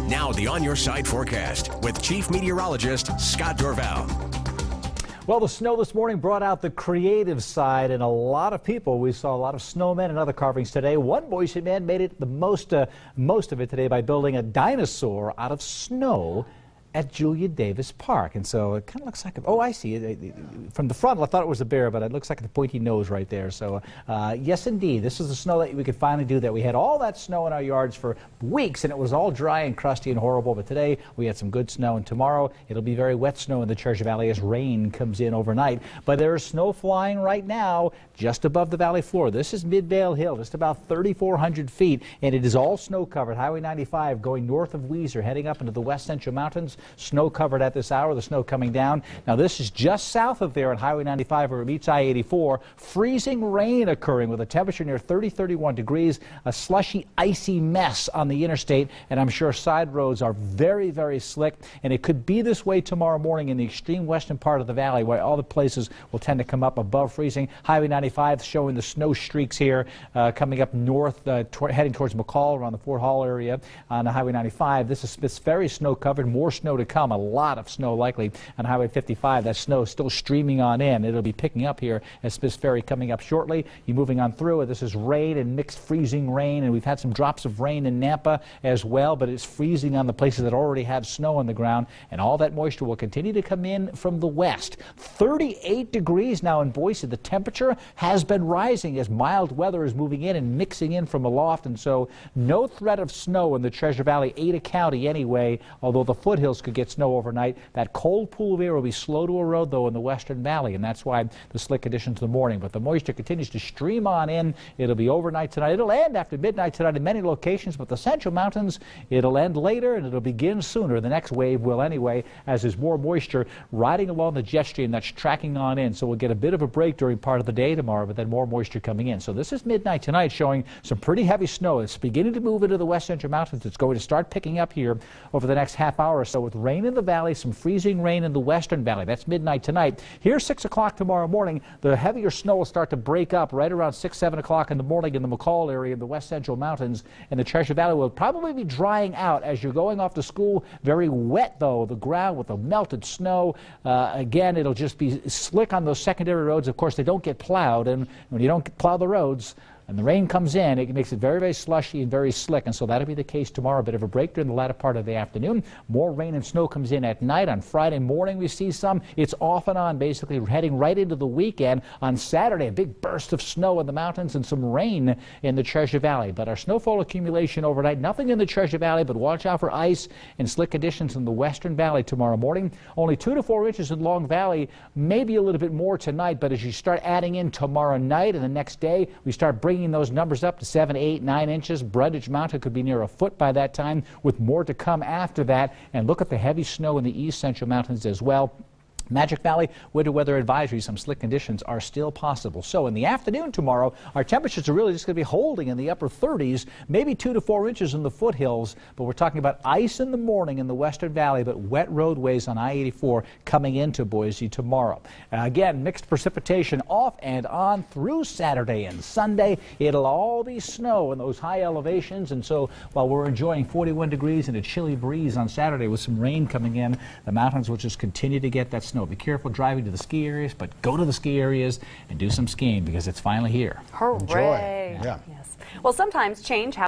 Now the On Your Side forecast with Chief Meteorologist Scott Dorval. Well, the snow this morning brought out the creative side in a lot of people. We saw a lot of snowmen and other carvings today. One Boise man made it the most of it today by building a dinosaur out of snow at Julia Davis Park. And so it kind of looks like, oh, I see it. From the front, I thought it was a bear, but it looks like the pointy nose right there. So yes, indeed, this is the snow that we could finally do that. We had all that snow in our yards for weeks, and it was all dry and crusty and horrible. But today, we had some good snow, and tomorrow, it'll be very wet snow in the Treasure Valley as rain comes in overnight. But there is snow flying right now just above the valley floor. This is Midvale Hill, just about 3,400 feet, and it is all snow-covered. Highway 95 going north of Weiser, heading up into the west central mountains. Snow covered at this hour, the snow coming down. Now this is just south of there on Highway 95 where it meets I-84. Freezing rain occurring with a temperature near 31 degrees, a slushy, icy mess on the interstate, and I'm sure side roads are very, very slick, and it could be this way tomorrow morning in the extreme western part of the valley where all the places will tend to come up above freezing. Highway 95 showing the snow streaks here coming up north, heading towards McCall around the Fort Hall area on Highway 95. This is very snow covered, more snow to come. A lot of snow likely on Highway 55. That snow is still streaming on in. It'll be picking up here as Smith's Ferry coming up shortly. You're moving on through. This is rain and mixed freezing rain, and we've had some drops of rain in Nampa as well, but it's freezing on the places that already have snow on the ground, and all that moisture will continue to come in from the west. 38 degrees now in Boise. The temperature has been rising as mild weather is moving in and mixing in from aloft, and so no threat of snow in the Treasure Valley, Ada County anyway, although the foothills could get snow overnight. That cold pool of air will be slow to erode, though, in the western valley, and that's why the slick conditions in the morning. But the moisture continues to stream on in. It'll be overnight tonight. It'll end after midnight tonight in many locations, but the central mountains, it'll end later, and it'll begin sooner. The next wave will anyway, as there's more moisture riding along the jet stream that's tracking on in. So we'll get a bit of a break during part of the day tomorrow, but then more moisture coming in. So this is midnight tonight showing some pretty heavy snow. It's beginning to move into the west central mountains. It's going to start picking up here over the next half hour or so with rain in the valley, some freezing rain in the western valley. That's midnight tonight. Here, 6 o'clock tomorrow morning, the heavier snow will start to break up right around 6, 7 o'clock in the morning in the McCall area in the west central mountains, and the Treasure Valley will probably be drying out as you're going off to school. Very wet, though, the ground with the melted snow. Again, it'll just be slick on those secondary roads. Of course, they don't get plowed, and when you don't plow the roads, and the rain comes in, it makes it very, very slushy and very slick, and so that'll be the case tomorrow. A bit of a break during the latter part of the afternoon. More rain and snow comes in at night. On Friday morning, we see some. It's off and on, basically heading right into the weekend. On Saturday, a big burst of snow in the mountains and some rain in the Treasure Valley. But our snowfall accumulation overnight, nothing in the Treasure Valley, but watch out for ice and slick conditions in the western valley tomorrow morning. Only 2 to 4 inches in Long Valley, maybe a little bit more tonight, but as you start adding in tomorrow night and the next day, we start bringing those numbers up to 7, 8, 9 inches. Brundage Mountain could be near a foot by that time, with more to come after that. And look at the heavy snow in the east central mountains as well. Magic Valley, winter weather advisory, some slick conditions are still possible. So in the afternoon tomorrow, our temperatures are really just going to be holding in the upper 30s, maybe 2 to 4 inches in the foothills, but we're talking about ice in the morning in the western valley, but wet roadways on I-84 coming into Boise tomorrow. Again, mixed precipitation off and on through Saturday and Sunday. It'll all be snow in those high elevations, and so while we're enjoying 41 degrees and a chilly breeze on Saturday with some rain coming in, the mountains will just continue to get that snow. Be careful driving to the ski areas, but go to the ski areas and do some skiing because it's finally here. Hooray! Enjoy. Yeah. Yes. Well, sometimes change happens.